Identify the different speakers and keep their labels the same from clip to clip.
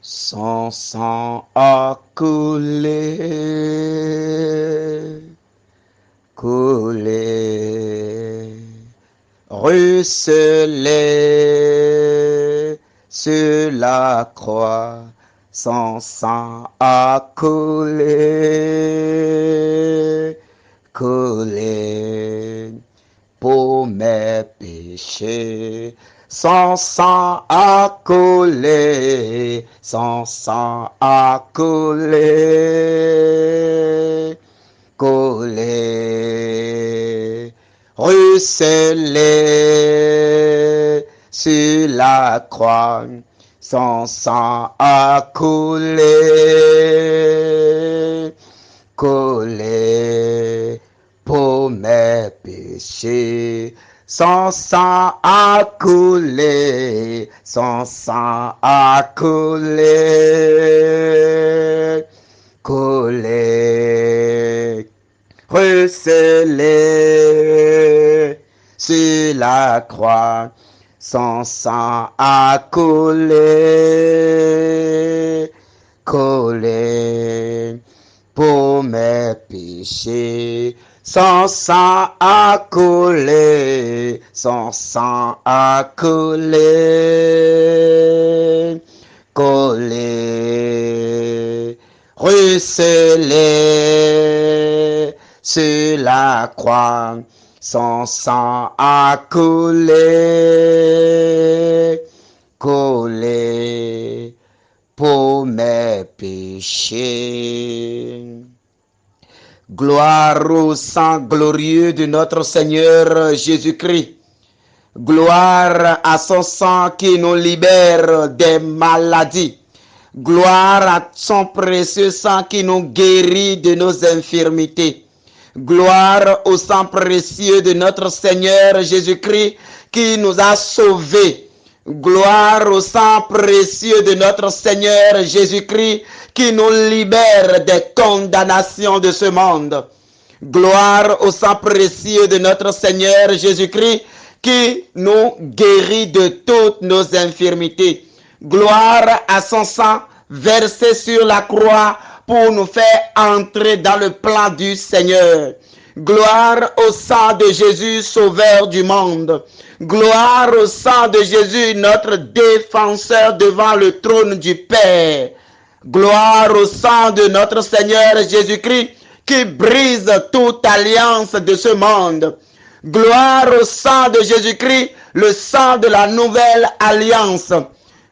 Speaker 1: Son sang a coulé, coulé, ruisselé sur la croix. Son sang a coulé, coulé pour mes péchés. Son sang a coulé, son sang a coulé, coulé, ruisselé sur la croix. Son sang a coulé, coulé pour mes péchés. Son sang a coulé, son sang a coulé, coulé, ruisselé sur la croix. Son sang a coulé, coulé pour mes péchés. Son sang a coulé, son sang a coulé, coulé, ruisselé sur la croix. Son sang a coulé, coulé pour mes péchés. Gloire au sang glorieux de notre Seigneur Jésus-Christ. Gloire à son sang qui nous libère des maladies. Gloire à son précieux sang qui nous guérit de nos infirmités. Gloire au sang précieux de notre Seigneur Jésus-Christ qui nous a sauvés. Gloire au sang précieux de notre Seigneur Jésus-Christ qui nous libère des condamnations de ce monde. Gloire au sang précieux de notre Seigneur Jésus-Christ qui nous guérit de toutes nos infirmités. Gloire à son sang versé sur la croix pour nous faire entrer dans le plan du Seigneur. Gloire au sang de Jésus, sauveur du monde. Gloire au sang de Jésus, notre défenseur devant le trône du Père. Gloire au sang de notre Seigneur Jésus-Christ qui brise toute alliance de ce monde. Gloire au sang de Jésus-Christ, le sang de la nouvelle alliance.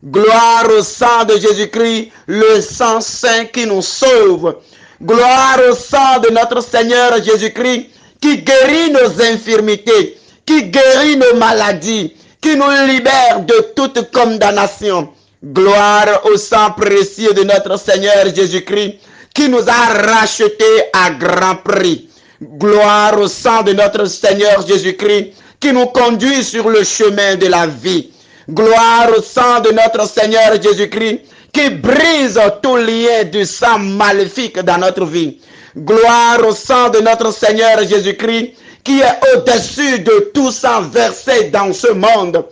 Speaker 1: Gloire au sang de Jésus-Christ, le sang saint qui nous sauve. Gloire au sang de notre Seigneur Jésus-Christ qui guérit nos infirmités, qui guérit nos maladies, qui nous libère de toute condamnation. Gloire au sang précieux de notre Seigneur Jésus-Christ qui nous a rachetés à grand prix. Gloire au sang de notre Seigneur Jésus-Christ qui nous conduit sur le chemin de la vie. Gloire au sang de notre Seigneur Jésus-Christ qui brise tout lien du sang maléfique dans notre vie. Gloire au sang de notre Seigneur Jésus-Christ qui est au-dessus de tout sang versé dans ce monde.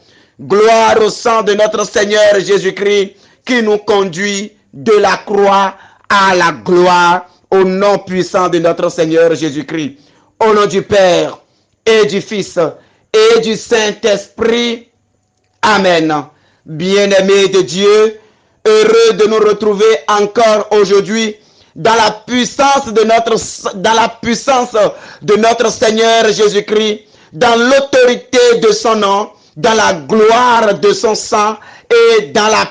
Speaker 1: Gloire au sang de notre Seigneur Jésus-Christ qui nous conduit de la croix à la gloire au nom puissant de notre Seigneur Jésus-Christ. Au nom du Père et du Fils et du Saint-Esprit. Amen. Bien-aimés de Dieu, heureux de nous retrouver encore aujourd'hui dans la puissance de notre Seigneur Jésus-Christ, dans l'autorité de son nom, dans la gloire de son sang et dans la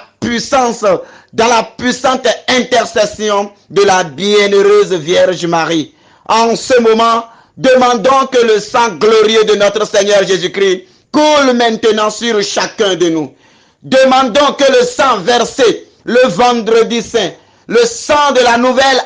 Speaker 1: puissante intercession de la bienheureuse Vierge Marie. En ce moment, demandons que le sang glorieux de notre Seigneur Jésus-Christ coule maintenant sur chacun de nous. Demandons que le sang versé le vendredi saint, le sang de la nouvelle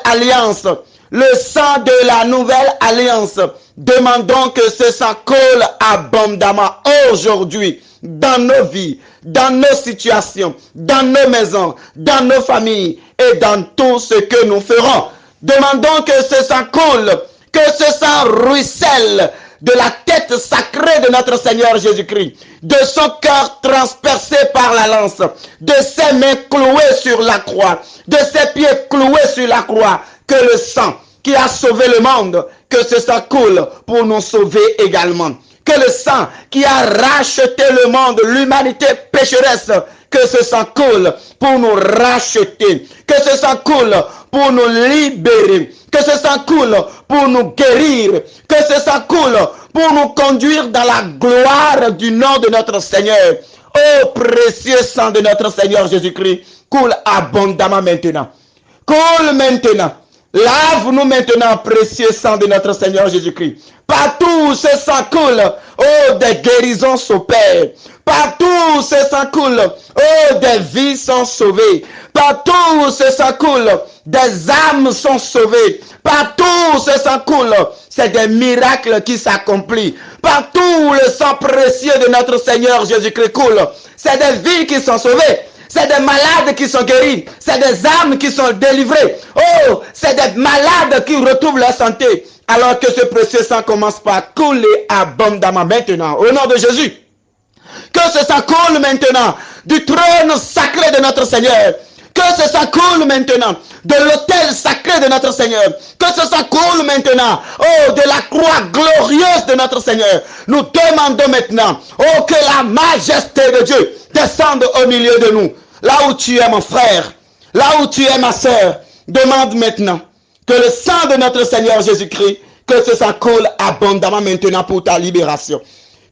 Speaker 1: alliance, demandons que ce sang coule abondamment aujourd'hui dans nos vies, dans nos situations, dans nos maisons, dans nos familles et dans tout ce que nous ferons. Demandons que ce sang coule, que ce sang ruisselle de la tête sacrée de notre Seigneur Jésus-Christ, de son cœur transpercé par la lance, de ses mains clouées sur la croix, de ses pieds cloués sur la croix, que le sang qui a sauvé le monde, que ce sang coule pour nous sauver également. Que le sang qui a racheté le monde, l'humanité pécheresse, que ce sang coule pour nous racheter, que ce sang coule pour nous libérer, que ce sang coule pour nous guérir, que ce sang coule pour nous conduire dans la gloire du nom de notre Seigneur. Ô précieux sang de notre Seigneur Jésus-Christ, coule abondamment maintenant. Coule maintenant. Lave-nous maintenant, précieux sang de notre Seigneur Jésus-Christ. Partout où ce sang coule, oh, des guérisons s'opèrent. Partout où ce sang coule, oh, des vies sont sauvées. Partout où ce sang coule, des âmes sont sauvées. Partout où ce sang coule, c'est des miracles qui s'accomplissent. Partout où le sang précieux de notre Seigneur Jésus-Christ coule, c'est des vies qui sont sauvées. C'est des malades qui sont guéris. C'est des âmes qui sont délivrées. Oh, c'est des malades qui retrouvent leur santé. Alors que ce précieux sang commence par couler abondamment maintenant. Au nom de Jésus. Que ce sang coule maintenant du trône sacré de notre Seigneur. Que ce sang coule maintenant de l'autel sacré de notre Seigneur. Que ce sang coule maintenant, oh, de la croix glorieuse de notre Seigneur. Nous demandons maintenant, oh, que la majesté de Dieu descende au milieu de nous. Là où tu es mon frère, là où tu es ma sœur, demande maintenant que le sang de notre Seigneur Jésus-Christ, que ce sang coule abondamment maintenant pour ta libération.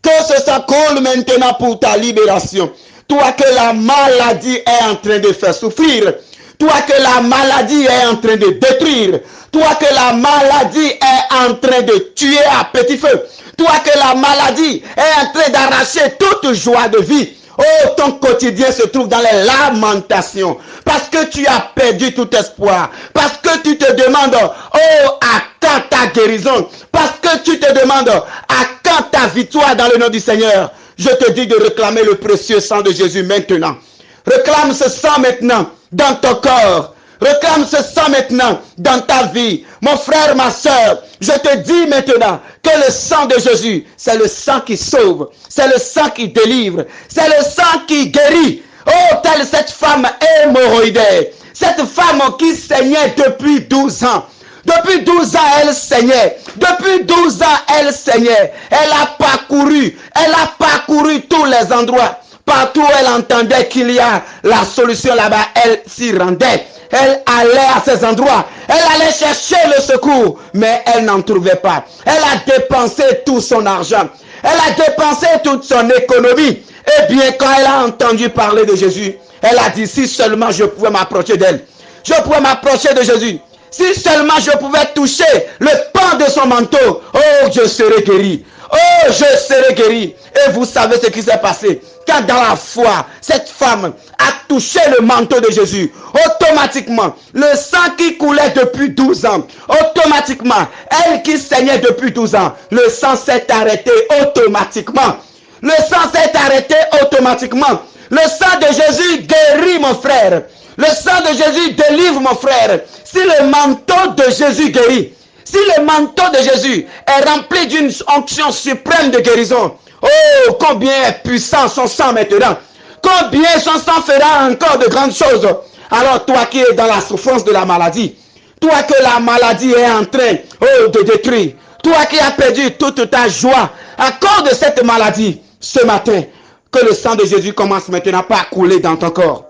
Speaker 1: Que ce sang coule maintenant pour ta libération. Toi que la maladie est en train de faire souffrir. Toi que la maladie est en train de détruire. Toi que la maladie est en train de tuer à petit feu. Toi que la maladie est en train d'arracher toute joie de vie. Oh, ton quotidien se trouve dans les lamentations. Parce que tu as perdu tout espoir. Parce que tu te demandes, oh, à quand ta guérison? Parce que tu te demandes, à quand ta victoire dans le nom du Seigneur? Je te dis de réclamer le précieux sang de Jésus maintenant. Réclame ce sang maintenant dans ton corps. Réclame ce sang maintenant dans ta vie. Mon frère, ma soeur, je te dis maintenant que le sang de Jésus, c'est le sang qui sauve. C'est le sang qui délivre. C'est le sang qui guérit. Oh, telle cette femme hémorroïdaire. Cette femme qui saignait depuis 12 ans. Depuis 12 ans, elle saignait. Depuis 12 ans, elle saignait. Elle a parcouru tous les endroits. Partout où elle entendait qu'il y a la solution là-bas, elle s'y rendait. Elle allait à ces endroits. Elle allait chercher le secours, mais elle n'en trouvait pas. Elle a dépensé tout son argent. Elle a dépensé toute son économie. Et bien, quand elle a entendu parler de Jésus, elle a dit, si seulement je pouvais m'approcher d'elle. Je pouvais m'approcher de Jésus. Si seulement je pouvais toucher le pan de son manteau, oh, je serais guéri. Oh, je serai guéri. Et vous savez ce qui s'est passé. Quand dans la foi, cette femme a touché le manteau de Jésus, automatiquement, le sang qui coulait depuis 12 ans, automatiquement, elle qui saignait depuis 12 ans, le sang s'est arrêté automatiquement. Le sang s'est arrêté automatiquement. Le sang de Jésus guérit mon frère. Le sang de Jésus délivre mon frère. Si le manteau de Jésus guérit, si le manteau de Jésus est rempli d'une onction suprême de guérison, oh, combien est puissant son sang maintenant. Combien son sang fera encore de grandes choses. Alors toi qui es dans la souffrance de la maladie, toi que la maladie est en train, oh, de détruire, toi qui as perdu toute ta joie à cause de cette maladie, ce matin, que le sang de Jésus commence maintenant par couler dans ton corps.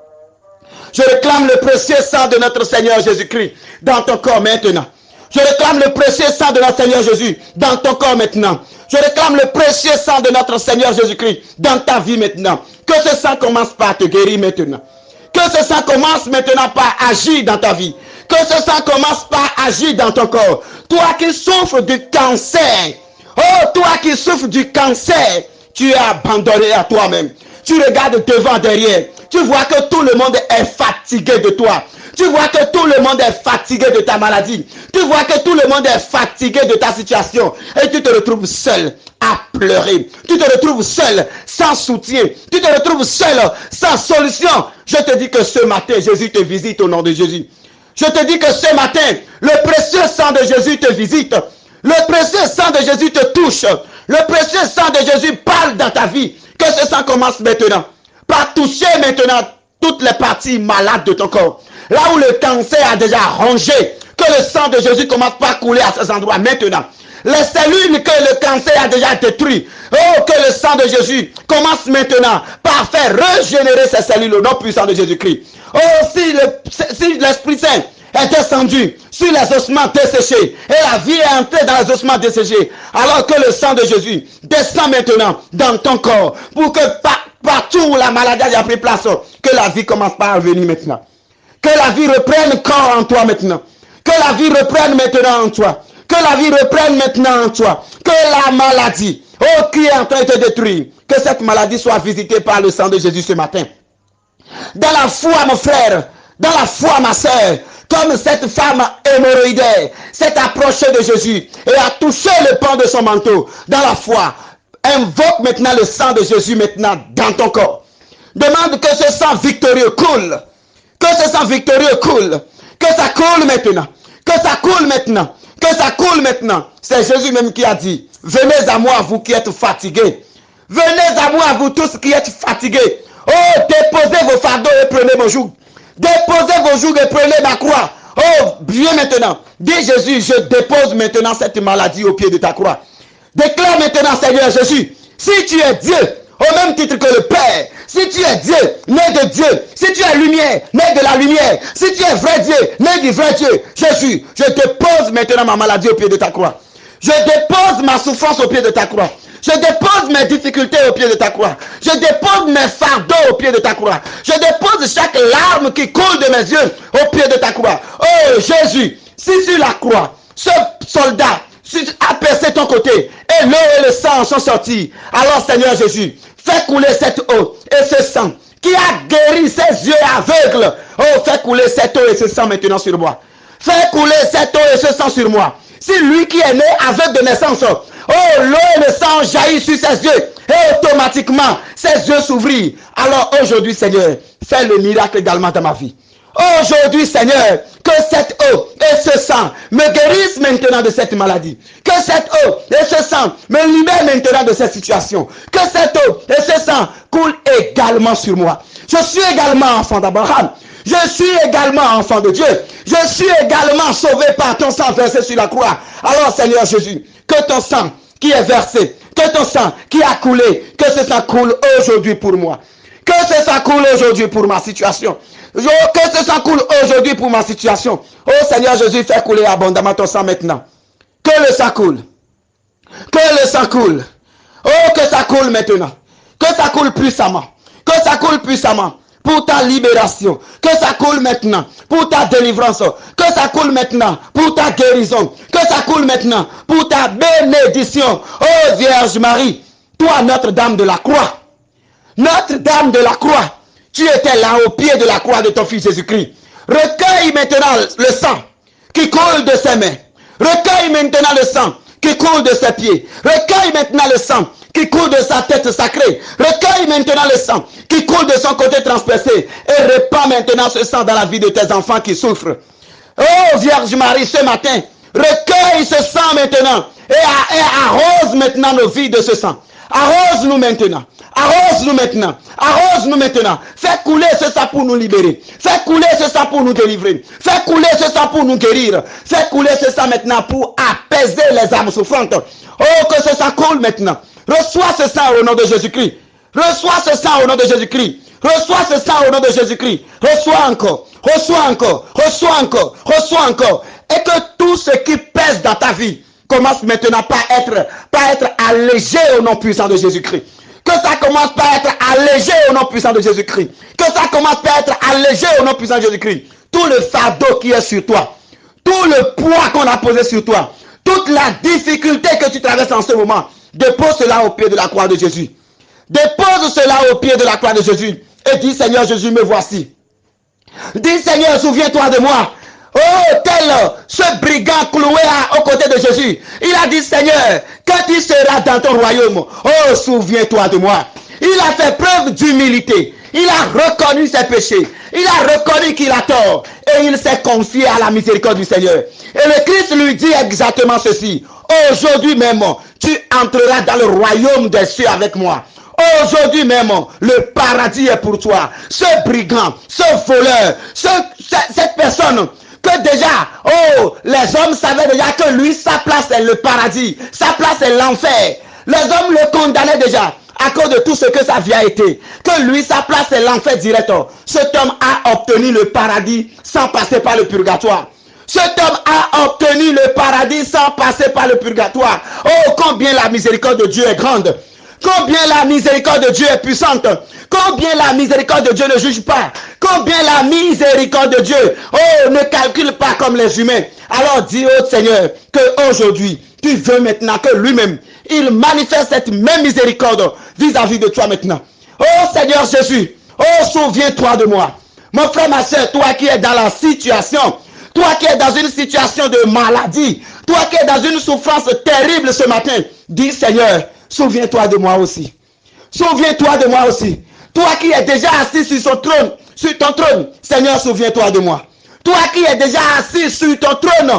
Speaker 1: Je réclame le précieux sang de notre Seigneur Jésus-Christ dans ton corps maintenant. Je réclame le précieux sang de notre Seigneur Jésus dans ton corps maintenant. Je réclame le précieux sang de notre Seigneur Jésus-Christ dans ta vie maintenant. Que ce sang commence par te guérir maintenant. Que ce sang commence maintenant par agir dans ta vie. Que ce sang commence par agir dans ton corps. Toi qui souffres du cancer. Oh, toi qui souffres du cancer. Tu es abandonné à toi-même. Tu regardes devant, derrière. Tu vois que tout le monde est fatigué de toi. Tu vois que tout le monde est fatigué de ta maladie. Tu vois que tout le monde est fatigué de ta situation. Et tu te retrouves seul à pleurer. Tu te retrouves seul sans soutien. Tu te retrouves seul sans solution. Je te dis que ce matin, Jésus te visite au nom de Jésus. Je te dis que ce matin, le précieux sang de Jésus te visite. Le précieux sang de Jésus te touche. Le précieux sang de Jésus parle dans ta vie. Que ce sang commence maintenant. Par toucher maintenant toutes les parties malades de ton corps. Là où le cancer a déjà rongé. Que le sang de Jésus commence par couler à ces endroits maintenant. Les cellules que le cancer a déjà détruites. Oh, que le sang de Jésus commence maintenant par faire régénérer ces cellules au nom puissant de Jésus-Christ. Oh, si l'Esprit Saint est descendu sur les ossements desséchés et la vie est entrée dans les ossements desséchés, alors que le sang de Jésus descend maintenant dans ton corps pour que partout où la maladie a pris place, que la vie commence par revenir maintenant. Que la vie reprenne corps en toi maintenant. Que la vie reprenne maintenant en toi. Que la vie reprenne maintenant en toi. Que la maladie, oh, qui est en train de te détruire, que cette maladie soit visitée par le sang de Jésus ce matin. Dans la foi, mon frère, dans la foi, ma soeur, comme cette femme hémorroïdaire s'est approchée de Jésus et a touché le pan de son manteau, dans la foi, invoque maintenant le sang de Jésus maintenant dans ton corps. Demande que ce sang victorieux coule. Que ce sang victorieux coule. Que ça coule maintenant. Que ça coule maintenant. Que ça coule maintenant. C'est Jésus même qui a dit, venez à moi vous qui êtes fatigués. Venez à moi vous tous qui êtes fatigués. Oh, déposez vos fardeaux et prenez mon joug. Déposez vos jougs et prenez ma croix. Oh, viens maintenant. Dis Jésus, je dépose maintenant cette maladie au pied de ta croix. Déclare maintenant, Seigneur Jésus, si tu es Dieu, au même titre que le Père, si tu es Dieu, né de Dieu, si tu es lumière, né de la lumière, si tu es vrai Dieu, né du vrai Dieu, Jésus, je dépose maintenant ma maladie au pied de ta croix. Je dépose ma souffrance au pied de ta croix. Je dépose mes difficultés au pied de ta croix. Je dépose mes fardeaux au pied de ta croix. Je dépose chaque larme qui coule de mes yeux au pied de ta croix. Oh Jésus, si sur la croix, ce soldat a percé ton côté et l'eau et le sang sont sortis, alors Seigneur Jésus, fais couler cette eau et ce sang qui a guéri ses yeux aveugles. Oh, fais couler cette eau et ce sang maintenant sur moi. Fais couler cette eau et ce sang sur moi. Si lui qui est né aveugle de naissance, oh, l'eau et le sang jaillit sur ses yeux et automatiquement ses yeux s'ouvrirent. Alors aujourd'hui, Seigneur, fais le miracle également dans ma vie. Aujourd'hui, Seigneur, que cette eau et ce sang me guérissent maintenant de cette maladie. Que cette eau et ce sang me libèrent maintenant de cette situation. Que cette eau et ce sang coulent également sur moi. Je suis également enfant d'Abraham. Je suis également enfant de Dieu. Je suis également sauvé par ton sang versé sur la croix. Alors, Seigneur Jésus, que ton sang qui est versé, que ton sang qui a coulé, que ce sang coule aujourd'hui pour moi. Que ce sang coule aujourd'hui pour ma situation. Que ce sang coule aujourd'hui pour ma situation. Oh Seigneur Jésus, fais couler abondamment ton sang maintenant. Que le sang coule. Que le sang coule. Oh, que ça coule maintenant. Que ça coule puissamment. Que ça coule puissamment. Pour ta libération, que ça coule maintenant, pour ta délivrance, que ça coule maintenant, pour ta guérison, que ça coule maintenant, pour ta bénédiction. Oh Vierge Marie, toi Notre-Dame de la croix, Notre-Dame de la croix, tu étais là au pied de la croix de ton Fils Jésus-Christ. Recueille maintenant le sang qui coule de ses mains. Recueille maintenant le sang qui coule de ses pieds. Recueille maintenant le sang qui coule de sa tête sacrée. Recueille maintenant le sang qui coule de son côté transpercé et répand maintenant ce sang dans la vie de tes enfants qui souffrent. Oh Vierge Marie, ce matin, recueille ce sang maintenant et arrose maintenant nos vies de ce sang. Arrose-nous maintenant. Arrose-nous maintenant. Arrose-nous maintenant. Fais couler ce sang pour nous libérer. Fais couler ce sang pour nous délivrer. Fais couler ce sang pour nous guérir. Fais couler ce sang maintenant pour apaiser les âmes souffrantes. Oh, que ce sang coule maintenant. Reçois ce sang au nom de Jésus-Christ. Reçois ce sang au nom de Jésus-Christ. Reçois ce sang au nom de Jésus-Christ. Reçois encore. Reçois encore. Reçois encore. Reçois encore. Et que tout ce qui pèse dans ta vie commence maintenant par être allégé au nom puissant de Jésus-Christ. Que ça commence par être allégé au nom puissant de Jésus-Christ. Que ça commence par être allégé au nom puissant de Jésus-Christ. Tout le fardeau qui est sur toi, tout le poids qu'on a posé sur toi, toute la difficulté que tu traverses en ce moment, dépose cela au pied de la croix de Jésus. Dépose cela au pied de la croix de Jésus. Et dis, Seigneur Jésus, me voici. Dis, Seigneur, souviens-toi de moi. Oh, tel ce brigand cloué aux côtés de Jésus. Il a dit, Seigneur, quand tu seras dans ton royaume, oh, souviens-toi de moi. Il a fait preuve d'humilité. Il a reconnu ses péchés. Il a reconnu qu'il a tort. Et il s'est confié à la miséricorde du Seigneur. Et le Christ lui dit exactement ceci. Aujourd'hui même, tu entreras dans le royaume des cieux avec moi. Aujourd'hui même, le paradis est pour toi. Ce brigand, ce voleur, cette personne que déjà, les hommes savaient déjà que lui, sa place est le paradis, sa place est l'enfer. Les hommes le condamnaient déjà à cause de tout ce que sa vie a été. Que lui, sa place est l'enfer direct. Cet homme a obtenu le paradis sans passer par le purgatoire. Cet homme a obtenu le paradis sans passer par le purgatoire. Oh, combien la miséricorde de Dieu est grande. Combien la miséricorde de Dieu est puissante. Combien la miséricorde de Dieu ne juge pas. Combien la miséricorde de Dieu, ne calcule pas comme les humains. Alors dis au Seigneur que aujourd'hui, tu veux maintenant que lui-même, il manifeste cette même miséricorde vis-à-vis de toi maintenant. Oh Seigneur Jésus, souviens-toi de moi. Mon frère, ma soeur, toi qui es dans la situation, toi qui es dans une situation de maladie, toi qui es dans une souffrance terrible ce matin, dis Seigneur, souviens-toi de moi aussi. Souviens-toi de moi aussi. Toi qui es déjà assis sur ton trône, Seigneur, souviens-toi de moi. Toi qui es déjà assis sur ton trône,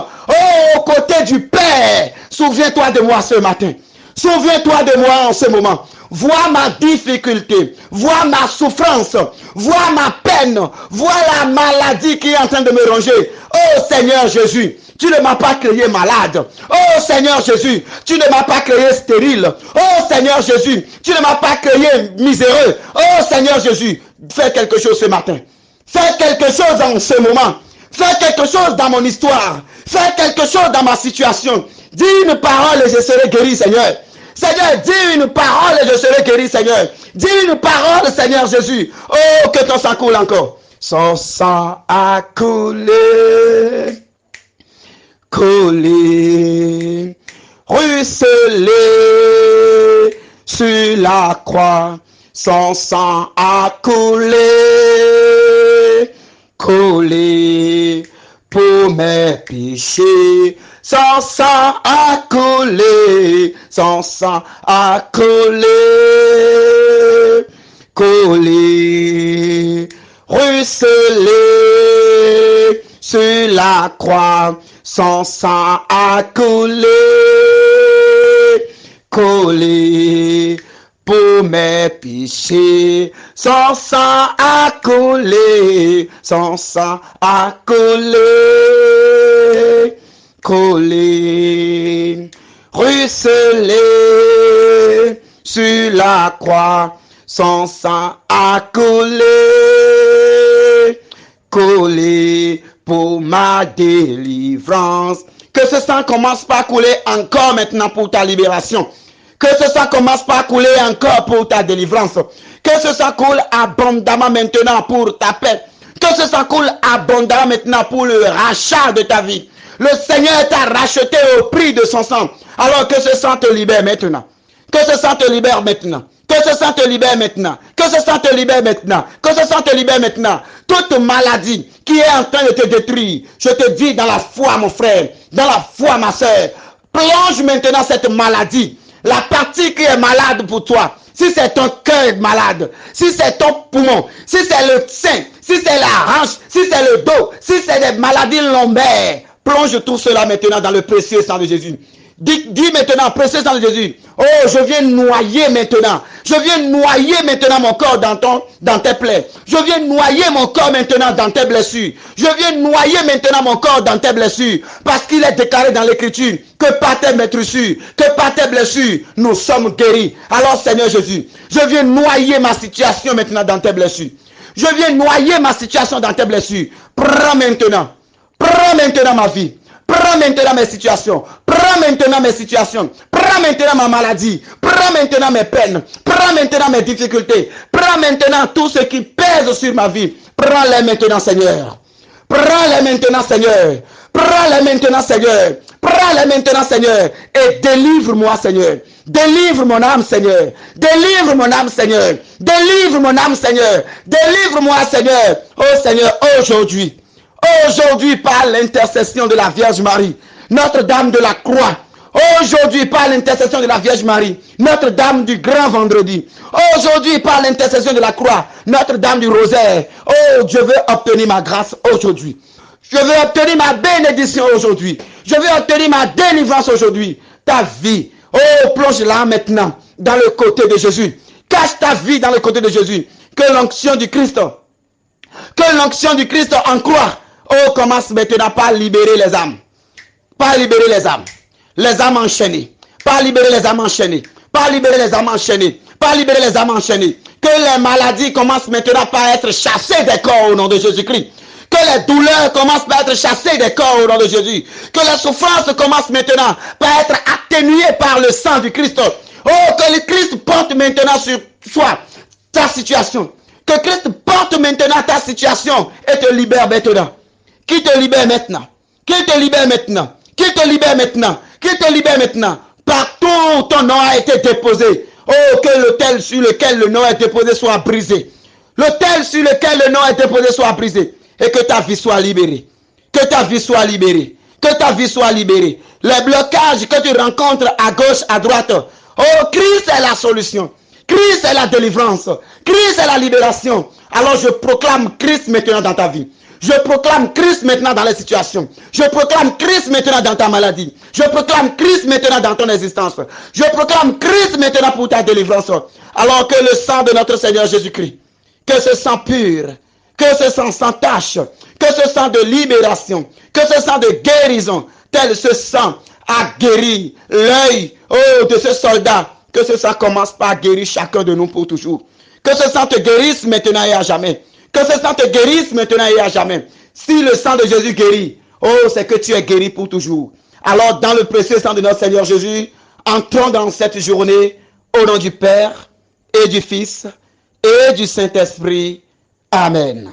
Speaker 1: aux côtés du Père, souviens-toi de moi ce matin. Souviens-toi de moi en ce moment. Vois ma difficulté, vois ma souffrance, vois ma peine, vois la maladie qui est en train de me ronger. Oh Seigneur Jésus, tu ne m'as pas créé malade. Oh Seigneur Jésus, tu ne m'as pas créé stérile. Oh Seigneur Jésus, tu ne m'as pas créé miséreux. Oh Seigneur Jésus, fais quelque chose ce matin. Fais quelque chose en ce moment. Fais quelque chose dans mon histoire. Fais quelque chose dans ma situation. Dis une parole et je serai guéri, Seigneur. Seigneur, dis une parole et je serai guéri, Seigneur. Dis une parole, Seigneur Jésus. Oh, que ton sang coule encore. Son sang a coulé, coulé, ruisselé sur la croix. Son sang a coulé, coulé pour mes péchés. Son sang a coulé, son sang a coulé, coulé, ruisselé sur la croix. Son sang a coulé, coulé pour mes péchés. Son sang a coulé, son sang a coulé, coulé, ruisselé sur la croix. Son sang a coulé, coulé pour ma délivrance. Que ce sang commence par couler encore maintenant pour ta libération. Que ce sang commence par couler encore pour ta délivrance. Que ce sang coule abondamment maintenant pour ta paix. Que ce sang coule abondamment maintenant pour le rachat de ta vie. Le Seigneur t'a racheté au prix de son sang. Alors que ce sang te libère maintenant. Que ce sang te libère maintenant. Que ce sang te libère maintenant. Que ce sang te libère maintenant. Que ce sang te libère maintenant. Toute maladie qui est en train de te détruire, je te dis dans la foi, mon frère, dans la foi, ma soeur, plonge maintenant cette maladie. La partie qui est malade pour toi, si c'est ton cœur malade, si c'est ton poumon, si c'est le sein, si c'est la hanche, si c'est le dos, si c'est des maladies lombaires, plonge tout cela maintenant dans le précieux sang de Jésus. Dis maintenant, précieux sang de Jésus, oh, je viens noyer maintenant. Je viens noyer maintenant mon corps dans tes plaies. Je viens noyer mon corps maintenant dans tes blessures. Je viens noyer maintenant mon corps dans tes blessures. Parce qu'il est déclaré dans l'écriture que par tes meurtrissures, que par tes blessures, nous sommes guéris. Alors Seigneur Jésus, je viens noyer ma situation maintenant dans tes blessures. Je viens noyer ma situation dans tes blessures. Prends maintenant ma vie. Prends maintenant mes situations. Prends maintenant mes situations. Prends maintenant ma maladie. Prends maintenant mes peines. Prends maintenant mes difficultés. Prends maintenant tout ce qui pèse sur ma vie. Prends-les maintenant, Seigneur. Prends-les maintenant, Seigneur. Prends-les maintenant, Seigneur. Prends-les maintenant, Seigneur. Et délivre-moi, Seigneur. Délivre mon âme, Seigneur. Délivre mon âme, Seigneur. Délivre mon âme, Seigneur. Délivre-moi, Seigneur. Oh, Seigneur, aujourd'hui. Aujourd'hui, par l'intercession de la Vierge Marie, Notre-Dame de la Croix. Aujourd'hui, par l'intercession de la Vierge Marie, Notre-Dame du Grand Vendredi. Aujourd'hui, par l'intercession de la Croix, Notre-Dame du Rosaire. Oh, je veux obtenir ma grâce aujourd'hui. Je veux obtenir ma bénédiction aujourd'hui. Je veux obtenir ma délivrance aujourd'hui. ta vie. Oh, plonge-la maintenant dans le côté de Jésus. Cache ta vie dans le côté de Jésus. Que l'onction du Christ en croix, oh, commence maintenant par libérer les âmes. Par libérer les âmes. Les âmes enchaînées. Par libérer les âmes enchaînées. Par libérer les âmes enchaînées. Par libérer les âmes enchaînées. Que les maladies commencent maintenant par être chassées des corps au nom de Jésus-Christ. Que les douleurs commencent par être chassées des corps au nom de Jésus. Que les souffrances commencent maintenant par être atténuées par le sang du Christ. Oh, que le Christ porte maintenant sur soi ta situation. Que Christ porte maintenant ta situation et te libère maintenant. Qui te libère maintenant? Qui te libère maintenant? Qui te libère maintenant? Qui te libère maintenant? Partout où ton nom a été déposé. Oh, que l'autel sur lequel le nom est déposé soit brisé. L'autel sur lequel le nom est déposé soit brisé. Et que ta vie soit libérée. Que ta vie soit libérée. Que ta vie soit libérée. Les blocages que tu rencontres à gauche, à droite. Oh, Christ est la solution. Christ est la délivrance. Christ est la libération. Alors je proclame Christ maintenant dans ta vie. Je proclame Christ maintenant dans les situations. Je proclame Christ maintenant dans ta maladie. Je proclame Christ maintenant dans ton existence. Je proclame Christ maintenant pour ta délivrance. Alors que le sang de notre Seigneur Jésus-Christ, que ce sang pur, que ce sang sans tache, que ce sang de libération, que ce sang de guérison, tel ce sang a guéri l'œil de ce soldat, que ce sang commence par guérir chacun de nous pour toujours. Que ce sang te guérisse maintenant et à jamais. Que ce sang te guérisse maintenant et à jamais. Si le sang de Jésus guérit, oh, c'est que tu es guéri pour toujours. Alors, dans le précieux sang de notre Seigneur Jésus, entrons dans cette journée au nom du Père et du Fils et du Saint-Esprit. Amen.